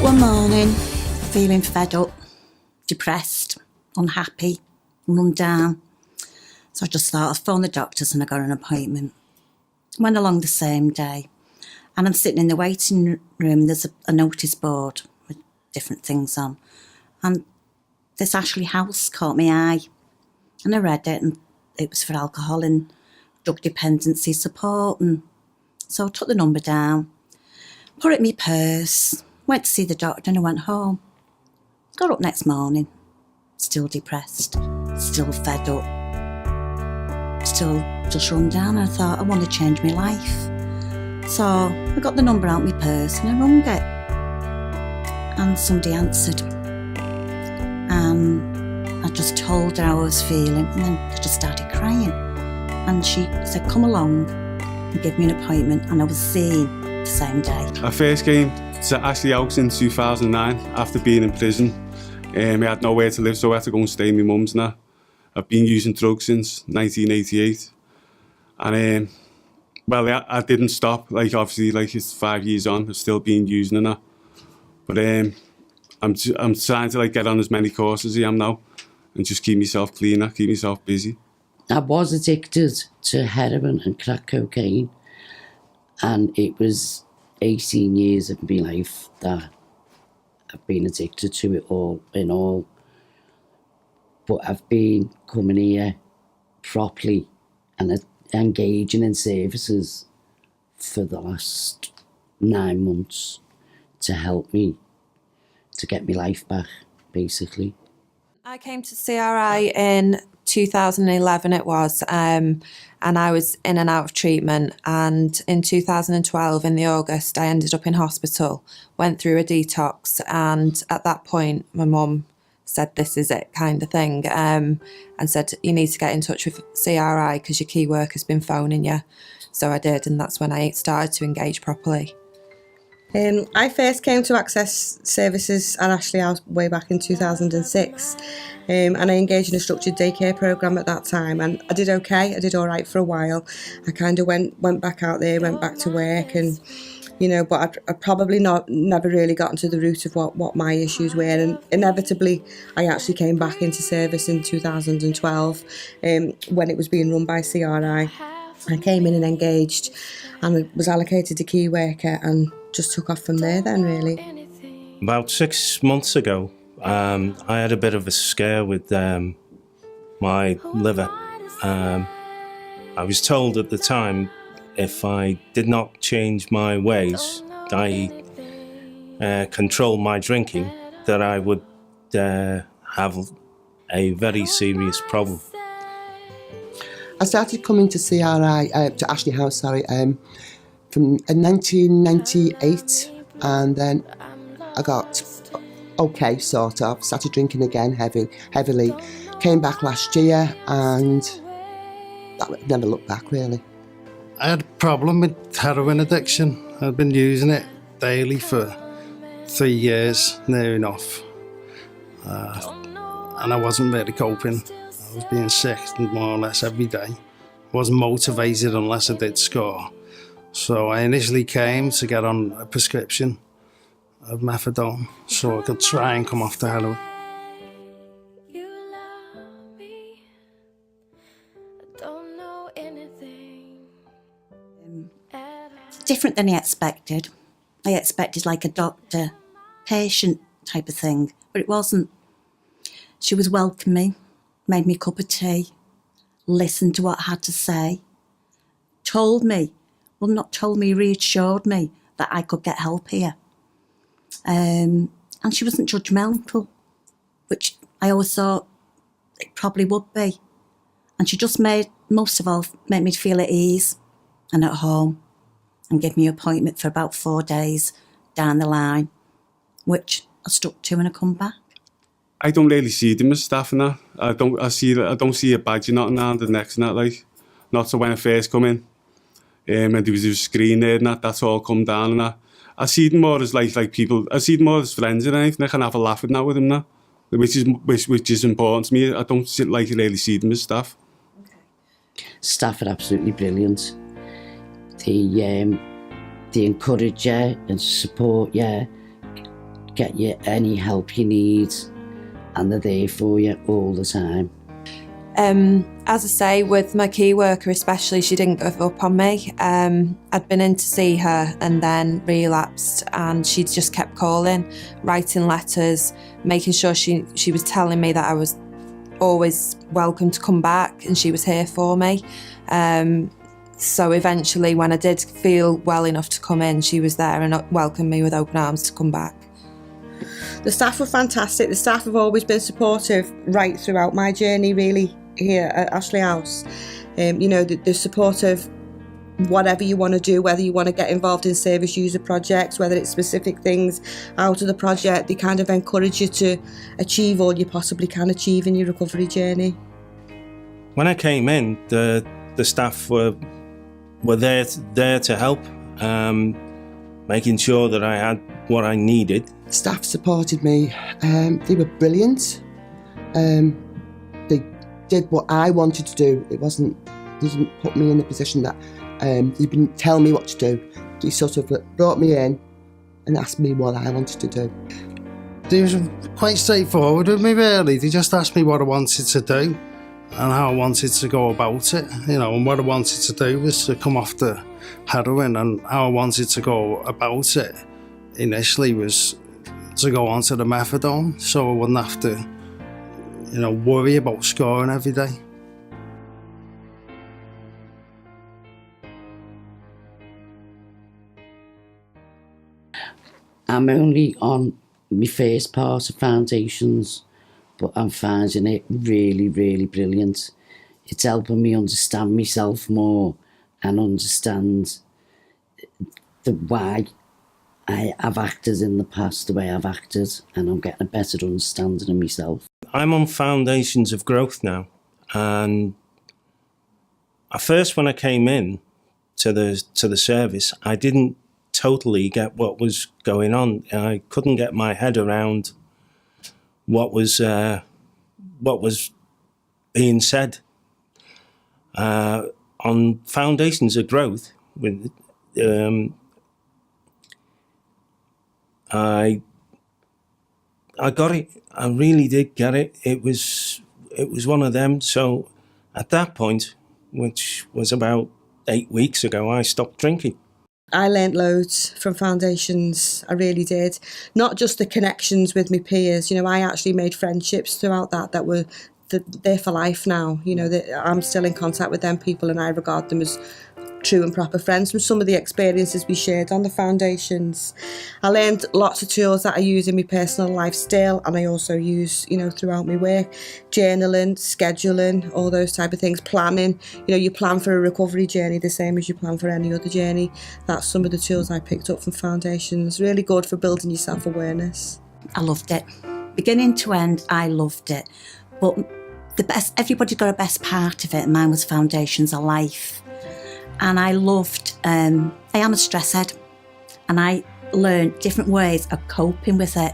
one morning feeling fed up, depressed, unhappy, run down. So I just thought I'd phone the doctors and I got an appointment. Went along the same day and I'm sitting in the waiting room. There's a notice board with different things on, and this Ashley House caught my eye and I read it, and it was for alcohol and drug dependency support. And so I took the number down, put it in my purse, went to see the doctor and I went home. Got up next morning, still depressed, still fed up, still just run down. I thought, I want to change my life. So I got the number out of my purse and I rung it. And somebody answered. And I just told her how I was feeling, and then I just started crying. And she said, come along and give me an appointment, and I was seen the same day. I first came to Ashley House in 2009 after being in prison. I had nowhere to live, so I had to go and stay in my mum's now. I've been using drugs since 1988. And well, I didn't stop. Like, obviously, like, it's 5 years on, I've still been using it now. But I'm trying to, like, get on as many courses as I am now and just keep myself cleaner, keep myself busy. I was addicted to heroin and crack cocaine, and it was 18 years of my life that I've been addicted to it all in all. But I've been coming here properly and engaging in services for the last 9 months to help me to get my life back, basically. I came to CRI in 2011 it was, and I was in and out of treatment, and in 2012 in the August I ended up in hospital, went through a detox, and at that point my mum said this is it kind of thing, and said you need to get in touch with CRI because your key worker's been phoning you. So I did, and that's when I started to engage properly. I first came to access services at Ashley House way back in 2006, and I engaged in a structured daycare programme at that time, and I did okay. I did all right for a while. I kind of went back out there, went back to work, and but I probably never really got into the root of what my issues were, and inevitably I actually came back into service in 2012 when it was being run by CRI. I came in and engaged and was allocated a key worker and just took off from there then, really. About 6 months ago, I had a bit of a scare with my liver. I was told at the time if I did not change my ways, control my drinking, that I would have a very serious problem. I started coming to CRI, to Ashley House, from 1998, and then I got okay, sort of, started drinking again heavily, came back last year, and that never looked back, really. I had a problem with heroin addiction. I'd been using it daily for 3 years, near enough, and I wasn't really coping. I was being sick more or less every day. I wasn't motivated unless I did score. So I initially came to get on a prescription of methadone so I could try and come off the heroin. Different than I expected. I expected like a doctor, patient type of thing, but it wasn't. She was welcoming, made me a cup of tea, listened to what I had to say, reassured me that I could get help here. And she wasn't judgmental, which I always thought it probably would be. And she just made me feel at ease and at home, and gave me an appointment for about 4 days down the line, which I stuck to when I come back. I don't really see them as staff and that. I don't see a badge or nothing around the necks and that, like. Not so when I first come in. And there was a screen there and that's all come down and that. I see them more as like people, I see them more as friends and anything. I can have a laugh now with them now, which is important to me. I don't really see them as staff. Okay. Staff are absolutely brilliant. They encourage you and support you, get you any help you need, and they're there for you all the time. As I say, with my key worker especially, she didn't give up on me. I'd been in to see her and then relapsed, and she just kept calling, writing letters, making sure she was telling me that I was always welcome to come back and she was here for me. So eventually, when I did feel well enough to come in, she was there and welcomed me with open arms to come back. The staff were fantastic. The staff have always been supportive right throughout my journey, really, here at Ashley House. You know, the support of whatever you want to do, whether you want to get involved in service user projects, whether it's specific things out of the project, they kind of encourage you to achieve all you possibly can achieve in your recovery journey. When I came in, the staff were there to help, making sure that I had what I needed. Staff supported me. They were brilliant. They did what I wanted to do. They didn't put me in a position that they didn't tell me what to do. They sort of brought me in and asked me what I wanted to do. They was quite straightforward with me, really. They just asked me what I wanted to do and how I wanted to go about it, you know, and what I wanted to do was to come off the heroin, and how I wanted to go about it initially was to go onto the methadone so I wouldn't have to, you know, worry about scoring every day. I'm only on my first part of foundations, but I'm finding it really, really brilliant. It's helping me understand myself more and understand why I've acted in the past the way I've acted, and I'm getting a better understanding of myself. I'm on foundations of growth now, and at first when I came in to the service, I didn't totally get what was going on. I couldn't get my head around what was being said. On foundations of growth, with I got it. I really did get it. It was one of them. So at that point, which was about 8 weeks ago, I stopped drinking. I learnt loads from foundations, I really did. Not just the connections with my peers, you know, I actually made friendships throughout that were there for life now. You know, I'm still in contact with them people, and I regard them as true and proper friends from some of the experiences we shared on the foundations. I learned lots of tools that I use in my personal life still, and I also use, you know, throughout my work. Journaling, scheduling, all those type of things, planning. You know, you plan for a recovery journey the same as you plan for any other journey. That's some of the tools I picked up from foundations. Really good for building your self-awareness. I loved it. Beginning to end, I loved it. But everybody got a best part of it, and mine was foundations of life. And I loved, I am a stress head, and I learned different ways of coping with it.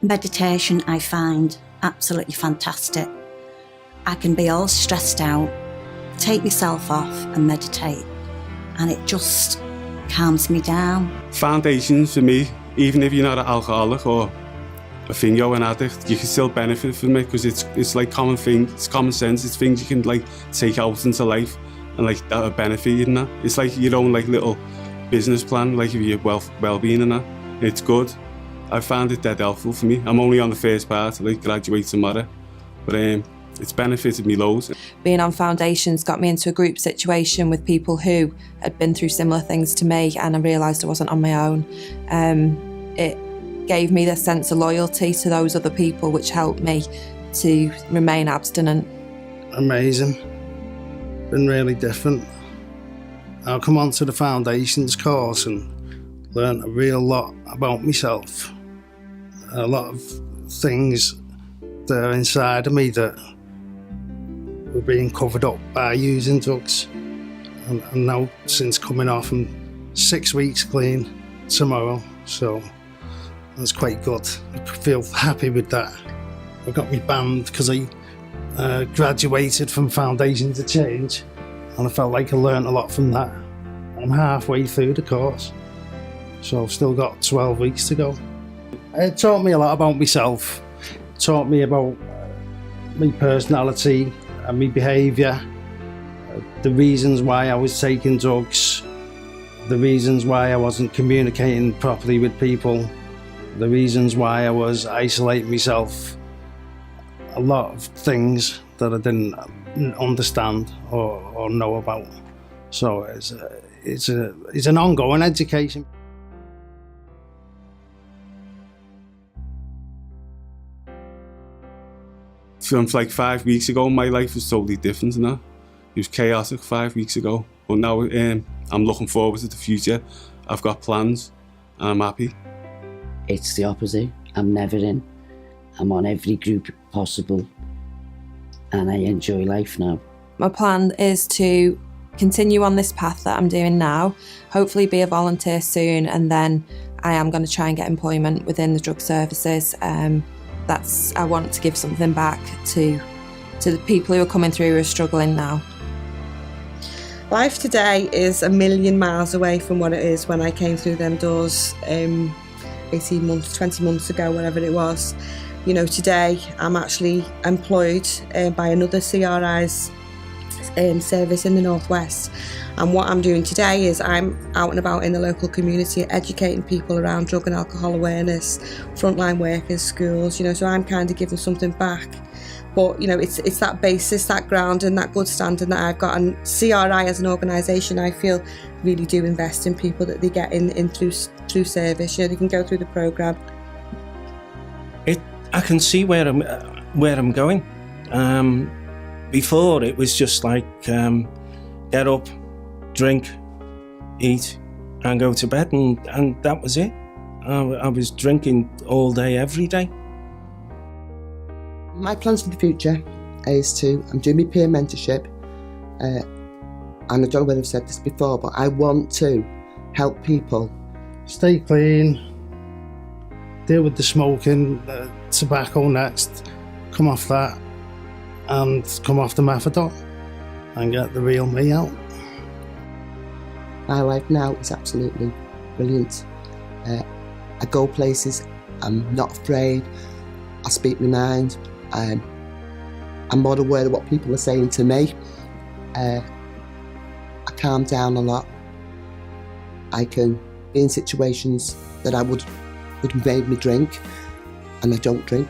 Meditation I find absolutely fantastic. I can be all stressed out, take myself off and meditate, and it just calms me down. Foundations for me, even if you're not an alcoholic or a thing you're an addict, you can still benefit from it, because it's like common thing, it's common sense, it's things you can like take out into life and like that'll benefit you and that. It's like your own like little business plan, like if your well-being and that. It's good. I found it dead helpful for me. I'm only on the first part, like graduate tomorrow, but it's benefited me loads. Being on foundations got me into a group situation with people who had been through similar things to me, and I realised I wasn't on my own. It gave me this sense of loyalty to those other people, which helped me to remain abstinent. Amazing. Been really different. I'll come on to the foundations course and learn a real lot about myself. A lot of things that are inside of me that were being covered up by using drugs. And now, since coming off, I'm 6 weeks clean tomorrow, so that's quite good. I feel happy with that. I got my band because I graduated from Foundation to Change, and I felt like I learnt a lot from that. I'm halfway through the course. So I've still got 12 weeks to go. It taught me a lot about myself. It taught me about my personality and my behaviour, the reasons why I was taking drugs, the reasons why I wasn't communicating properly with people, the reasons why I was isolating myself. A lot of things that I didn't understand or know about. So it's an ongoing education. From like 5 weeks ago, my life was totally different now. It was chaotic 5 weeks ago, but now I'm looking forward to the future. I've got plans and I'm happy. It's the opposite. I'm never in. I'm on every group possible and I enjoy life now. My plan is to continue on this path that I'm doing now, hopefully be a volunteer soon, and then I am going to try and get employment within the drug services. I want to give something back to the people who are coming through who are struggling now. Life today is a million miles away from what it is when I came through them doors 18 months, 20 months ago, whatever it was. You know, today I'm actually employed by another CRI's service in the Northwest, and what I'm doing today is I'm out and about in the local community educating people around drug and alcohol awareness, frontline workers, schools, you know, so I'm kind of giving something back. But you know, it's that basis, that ground and that good standing that I've got, and CRI as an organisation, I feel really do invest in people that they get in through service. You know, they can go through the programme. I can see where I'm going. Before it was just like get up, drink, eat, and go to bed, and that was it. I was drinking all day, every day. My plans for the future is I'm doing my peer mentorship, and I don't know whether I've said this before, but I want to help people. Stay clean, deal with the smoking, tobacco next, come off that, and come off the methadone and get the real me out. My life now is absolutely brilliant. I go places, I'm not afraid, I speak my mind, I'm more aware of what people are saying to me. I calm down a lot. I can be in situations that I would have made me drink, and I don't drink,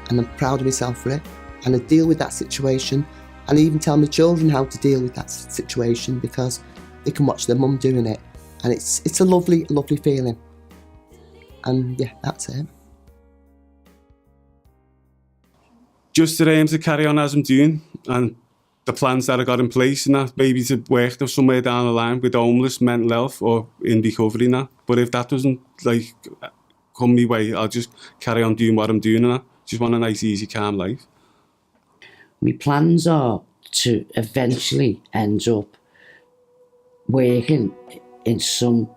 and I'm proud of myself for it. And I deal with that situation, and I even tell my children how to deal with that situation because they can watch their mum doing it, and it's a lovely, lovely feeling. And yeah, that's it. Just to carry on as I'm doing, and the plans that I got in place, and that maybe to work somewhere down the line with homeless, mental health, or in recovery now. But if that doesn't come my way, I'll just carry on doing what I'm doing, and I just want a nice, easy, calm life. My plans are to eventually end up working in some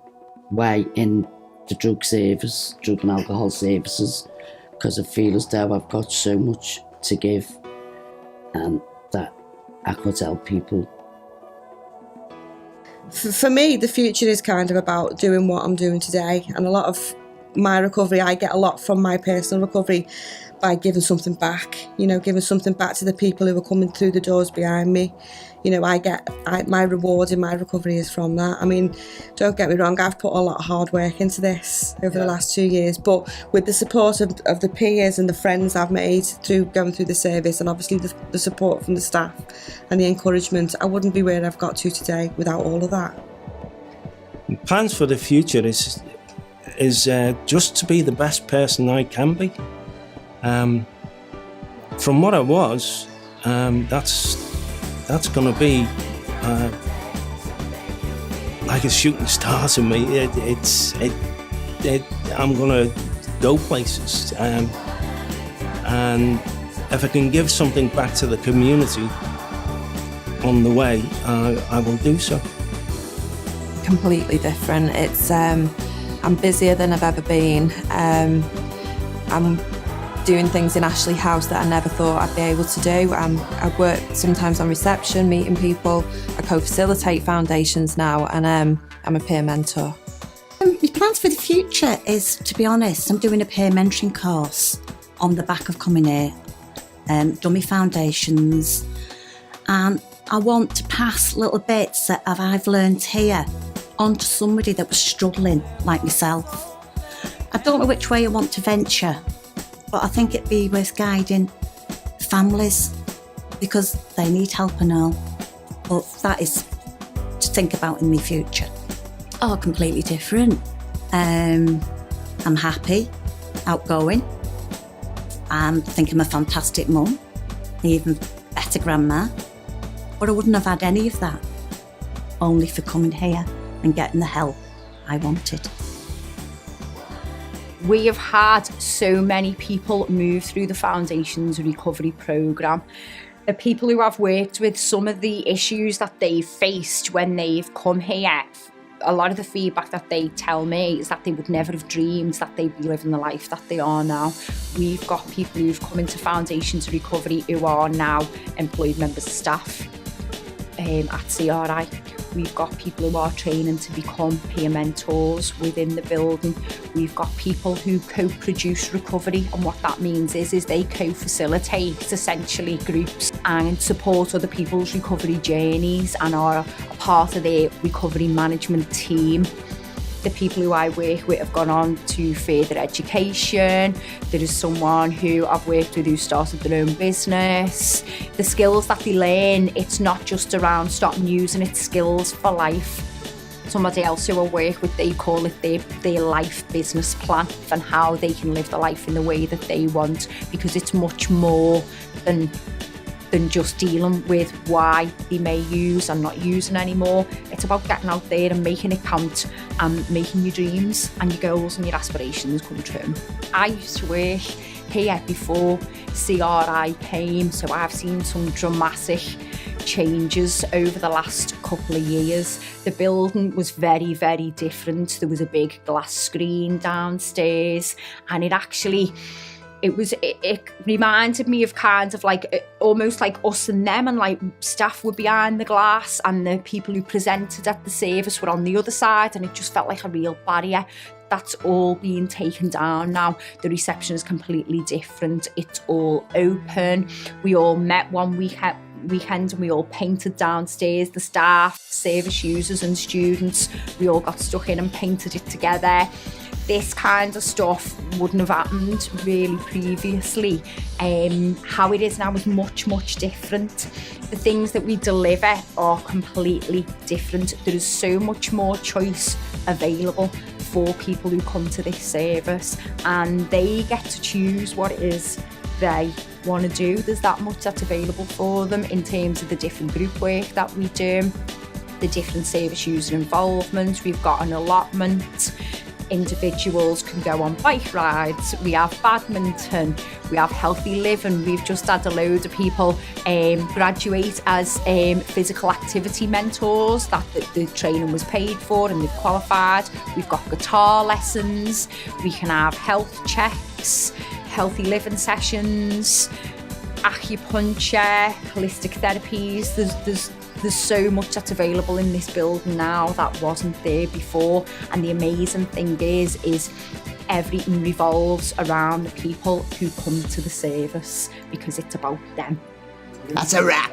way in the drug and alcohol services, because I feel as though I've got so much to give and that I could help people. For me, the future is kind of about doing what I'm doing today, and a lot of my recovery, I get a lot from my personal recovery by giving something back, you know, giving something back to the people who are coming through the doors behind me. You know, my reward in my recovery is from that. I mean, don't get me wrong, I've put a lot of hard work into this over the last 2 years, but with the support of the peers and the friends I've made through going through the service, and obviously the support from the staff and the encouragement, I wouldn't be where I've got to today without all of that. Plans for the future is just to be the best person I can be. From what I was, that's going to be like a shooting star to me. I'm going to go places, and if I can give something back to the community on the way, I will do so. Completely different. It's I'm busier than I've ever been. I'm doing things in Ashley House that I never thought I'd be able to do. I work sometimes on reception, meeting people. I co-facilitate foundations now, and I'm a peer mentor. My plan plans for the future is, to be honest, I'm doing a peer mentoring course on the back of coming here, done my foundations, and I want to pass little bits that I've learned here on to somebody that was struggling like myself. I don't know which way I want to venture, but I think it'd be worth guiding families because they need help and all. But that is to think about in the future. Oh, completely different. I'm happy, outgoing. I think I'm a fantastic mum, even better grandma. But I wouldn't have had any of that, only for coming here and getting the help I wanted. We have had so many people move through the Foundations Recovery Programme. The people who I've worked with, some of the issues that they've faced when they've come here, a lot of the feedback that they tell me is that they would never have dreamed that they'd be living the life that they are now. We've got people who've come into Foundations Recovery who are now employed members of staff at CRI. We've got people who are training to become peer mentors within the building. We've got people who co-produce recovery, and what that means is they co-facilitate essentially groups and support other people's recovery journeys and are a part of their recovery management team. The people who I work with have gone on to further education. There is someone who I've worked with who started their own business. The skills that they learn, it's not just around stopping using, it's skills for life. Somebody else who I work with, they call it their life business plan and how they can live their life in the way that they want, because it's much more than just dealing with why they may use and not using anymore. It's about getting out there and making it count and making your dreams and your goals and your aspirations come true. I used to work here before CRI came, so I've seen some dramatic changes over the last couple of years. The building was very, very different. There was a big glass screen downstairs, and it reminded me of kind of like almost like us and them, and like staff were behind the glass and the people who presented at the service were on the other side, and it just felt like a real barrier. That's all being taken down now. The reception is completely different. It's all open. We all met one weekend and we all painted downstairs, the staff, service users and students. We all got stuck in and painted it together. This kind of stuff wouldn't have happened really previously. How it is now is much, much different. The things that we deliver are completely different. There is so much more choice available for people who come to this service, and they get to choose what it is they want to do. There's that much that's available for them in terms of the different group work that we do, the different service user involvement. We've got an allotment. Individuals can go on bike rides, we have badminton, we have healthy living. We've just had a load of people graduate as physical activity mentors, that the training was paid for and they've qualified. We've got guitar lessons, we can have health checks, healthy living sessions, acupuncture, holistic therapies. There's so much that's available in this building now that wasn't there before. And the amazing thing is everything revolves around the people who come to the service, because it's about them. That's a wrap.